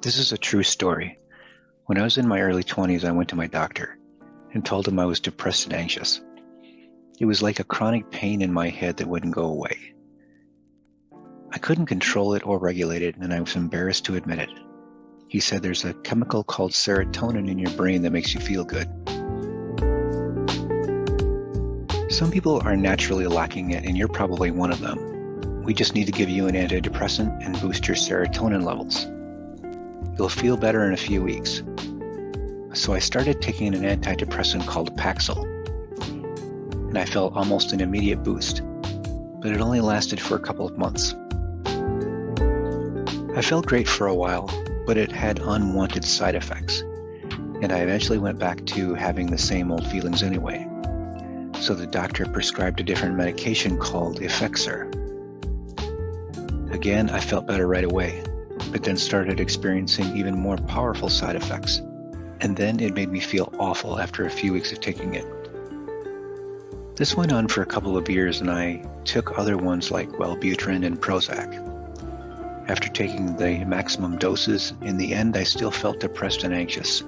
This is a true story. When I was in my early 20s, I went to my doctor and told him I was depressed and anxious. It was like a chronic pain in my head that wouldn't go away. I couldn't control it or regulate it, and I was embarrassed to admit it. He said there's a chemical called serotonin in your brain that makes you feel good. Some people are naturally lacking it, and you're probably one of them. We just need to give you an antidepressant and boost your serotonin levels. You'll feel better in a few weeks. So I started taking an antidepressant called Paxil, and I felt almost an immediate boost, but it only lasted for a couple of months. I felt great for a while, but it had unwanted side effects, and I eventually went back to having the same old feelings anyway. So the doctor prescribed a different medication called Effexor. Again, I felt better right away, but then started experiencing even more powerful side effects. And then it made me feel awful after a few weeks of taking it. This went on for a couple of years, and I took other ones like Wellbutrin and Prozac. After taking the maximum doses, in the end I still felt depressed and anxious,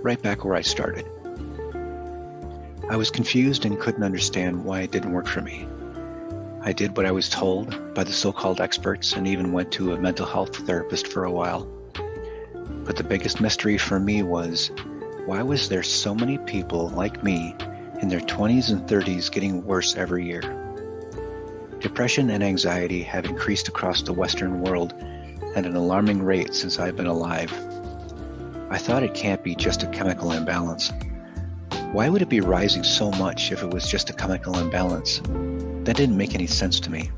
right back where I started. I was confused and couldn't understand why it didn't work for me. I did what I was told by the so-called experts and even went to a mental health therapist for a while. But the biggest mystery for me was, why was there so many people like me in their 20s and 30s getting worse every year? Depression and anxiety have increased across the Western world at an alarming rate since I've been alive. I thought it can't be just a chemical imbalance. Why would it be rising so much if it was just a chemical imbalance? That didn't make any sense to me.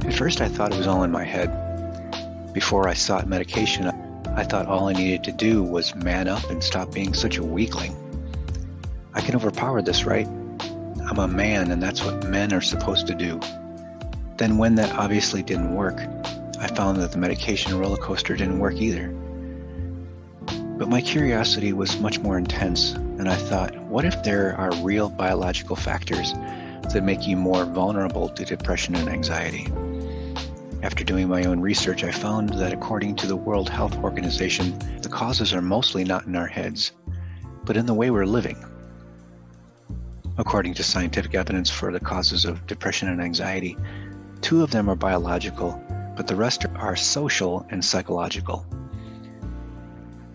At first I thought it was all in my head. Before I sought medication, I thought all I needed to do was man up and stop being such a weakling. I can overpower this, right? I'm a man, and that's what men are supposed to do. Then when that obviously didn't work, I found that the medication roller coaster didn't work either. But my curiosity was much more intense, and I thought, what if there are real biological factors that make you more vulnerable to depression and anxiety? After doing my own research, I found that according to the World Health Organization, the causes are mostly not in our heads, but in the way we're living. According to scientific evidence for the causes of depression and anxiety, 2 of them are biological, but the rest are social and psychological.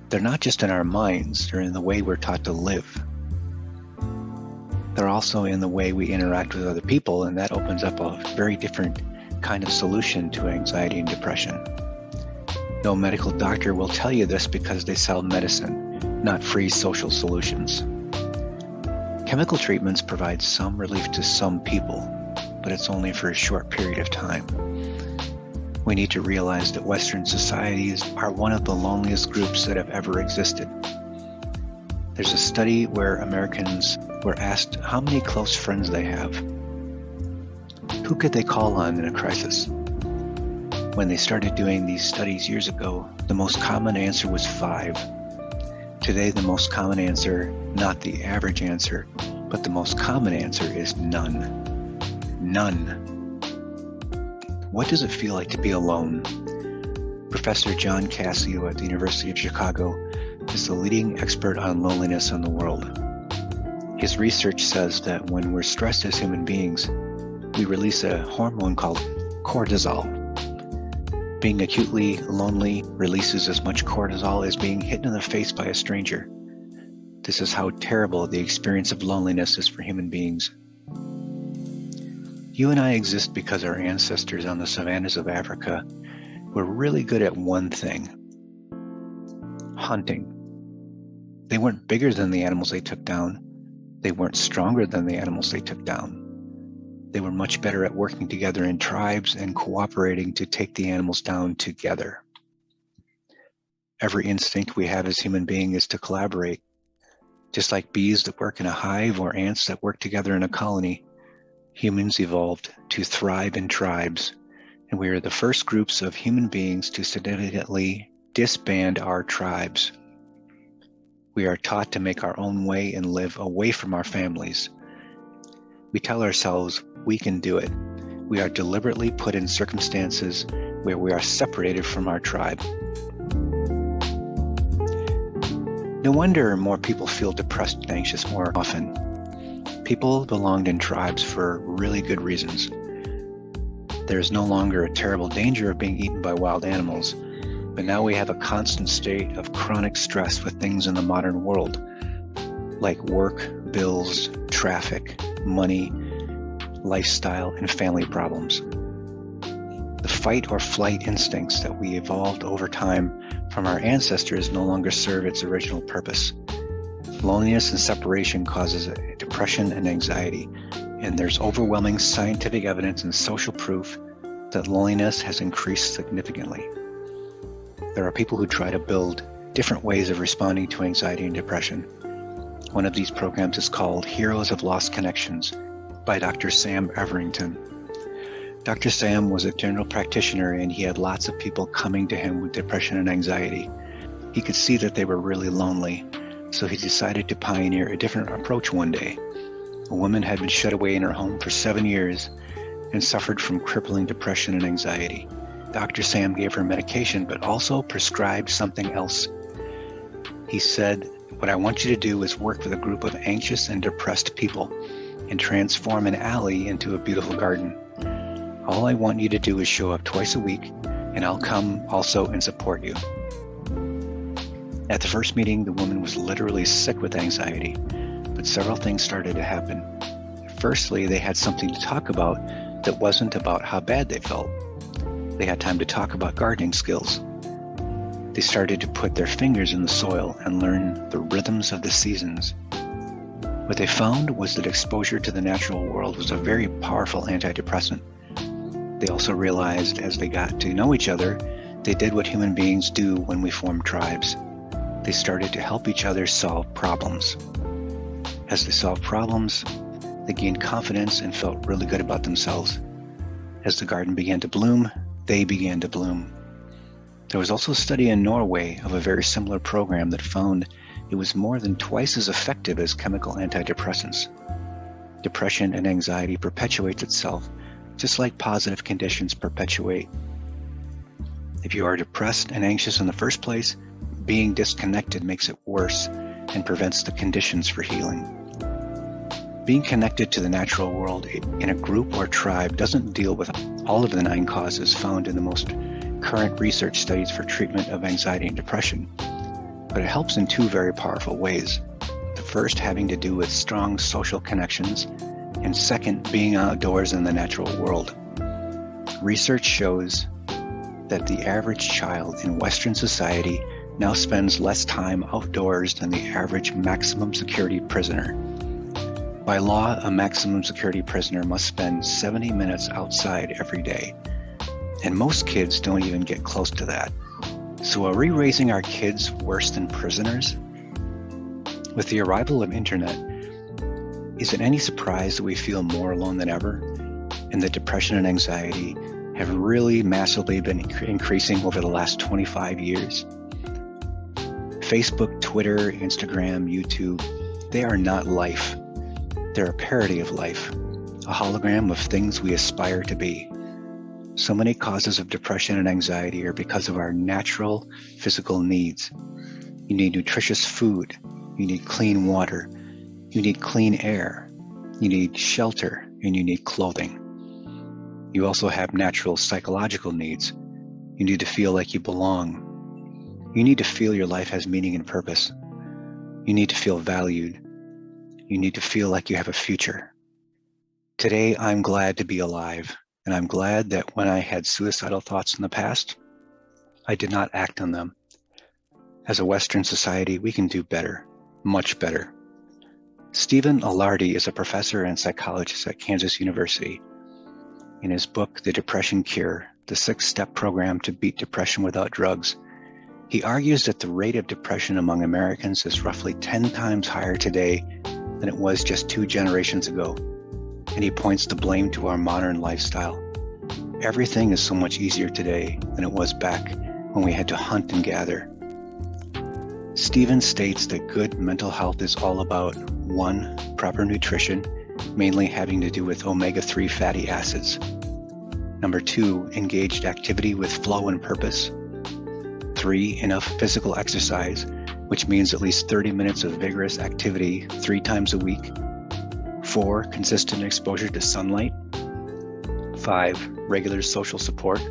They're not just in our minds, they're in the way we're taught to live. They're also in the way we interact with other people, and that opens up a very different kind of solution to anxiety and depression. No medical doctor will tell you this because they sell medicine, not free social solutions. Chemical treatments provide some relief to some people, but it's only for a short period of time. We need to realize that Western societies are one of the loneliest groups that have ever existed. There's a study where Americans were asked how many close friends they have. Who could they call on in a crisis? When they started doing these studies years ago, the most common answer was 5. Today, the most common answer, not the average answer, but the most common answer is none. None. What does it feel like to be alone? Professor John Cassio at the University of Chicago is the leading expert on loneliness in the world. His research says that when we're stressed as human beings, we release a hormone called cortisol. Being acutely lonely releases as much cortisol as being hit in the face by a stranger. This is how terrible the experience of loneliness is for human beings. You and I exist because our ancestors on the savannas of Africa were really good at one thing: hunting. They weren't bigger than the animals they took down. They weren't stronger than the animals they took down. They were much better at working together in tribes and cooperating to take the animals down together. Every instinct we have as human beings is to collaborate. Just like bees that work in a hive or ants that work together in a colony, humans evolved to thrive in tribes, and we are the first groups of human beings to significantly disband our tribes. We are taught to make our own way and live away from our families. We tell ourselves we can do it. We are deliberately put in circumstances where we are separated from our tribe. No wonder more people feel depressed and anxious more often. People belonged in tribes for really good reasons. There is no longer a terrible danger of being eaten by wild animals, but now we have a constant state of chronic stress with things in the modern world, like work, bills, traffic, money, lifestyle, and family problems. The fight or flight instincts that we evolved over time from our ancestors no longer serve its original purpose. Loneliness and separation causes depression and anxiety, and there's overwhelming scientific evidence and social proof that loneliness has increased significantly. There are people who try to build different ways of responding to anxiety and depression. One of these programs is called Heroes of Lost Connections by Dr. Sam Everington. Dr. Sam was a general practitioner, and he had lots of people coming to him with depression and anxiety. He could see that they were really lonely, so he decided to pioneer a different approach one day. A woman had been shut away in her home for 7 years and suffered from crippling depression and anxiety. Dr. Sam gave her medication, but also prescribed something else. He said, "What I want you to do is work with a group of anxious and depressed people and transform an alley into a beautiful garden. All I want you to do is show up twice a week, and I'll come also and support you." At the first meeting, the woman was literally sick with anxiety, but several things started to happen. Firstly, they had something to talk about that wasn't about how bad they felt. They had time to talk about gardening skills. They started to put their fingers in the soil and learn the rhythms of the seasons. What they found was that exposure to the natural world was a very powerful antidepressant. They also realized as they got to know each other, they did what human beings do when we form tribes. They started to help each other solve problems. As they solved problems, they gained confidence and felt really good about themselves. As the garden began to bloom, they began to bloom. There was also a study in Norway of a very similar program that found it was more than twice as effective as chemical antidepressants. Depression and anxiety perpetuates itself, just like positive conditions perpetuate. If you are depressed and anxious in the first place, being disconnected makes it worse and prevents the conditions for healing. Being connected to the natural world in a group or tribe doesn't deal with all of the 9 causes found in the most current research studies for treatment of anxiety and depression, but it helps in 2 very powerful ways. The first having to do with strong social connections, and second, being outdoors in the natural world. Research shows that the average child in Western society now spends less time outdoors than the average maximum security prisoner. By law, a maximum security prisoner must spend 70 minutes outside every day, and most kids don't even get close to that. So are we raising our kids worse than prisoners? With the arrival of internet, is it any surprise that we feel more alone than ever, and that depression and anxiety have really massively been increasing over the last 25 years? Facebook, Twitter, Instagram, YouTube, they are not life. They're a parody of life, a hologram of things we aspire to be. So many causes of depression and anxiety are because of our natural physical needs. You need nutritious food. You need clean water. You need clean air. You need shelter, and you need clothing. You also have natural psychological needs. You need to feel like you belong. You need to feel your life has meaning and purpose. You need to feel valued. You need to feel like you have a future. Today, I'm glad to be alive, and I'm glad that when I had suicidal thoughts in the past, I did not act on them. As a Western society, we can do better, much better. Stephen Alardi is a professor and psychologist at Kansas University. In his book, The Depression Cure, the 6-step program to beat depression without drugs, he argues that the rate of depression among Americans is roughly 10 times higher today than it was just 2 generations ago, and he points the blame to our modern lifestyle. Everything is so much easier today than it was back when we had to hunt and gather. Stephen states that good mental health is all about 1, proper nutrition, mainly having to do with omega-3 fatty acids. Number 2, engaged activity with flow and purpose. 3, enough physical exercise, which means at least 30 minutes of vigorous activity 3 times a week. 4, consistent exposure to sunlight. 5, regular social support.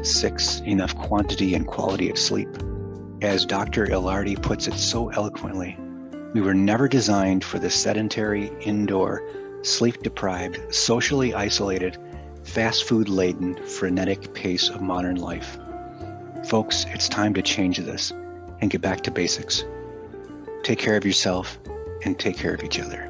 6, enough quantity and quality of sleep. As Dr. Ilardi puts it so eloquently, we were never designed for the sedentary, indoor, sleep-deprived, socially isolated, fast food-laden, frenetic pace of modern life. Folks, it's time to change this and get back to basics. Take care of yourself and take care of each other.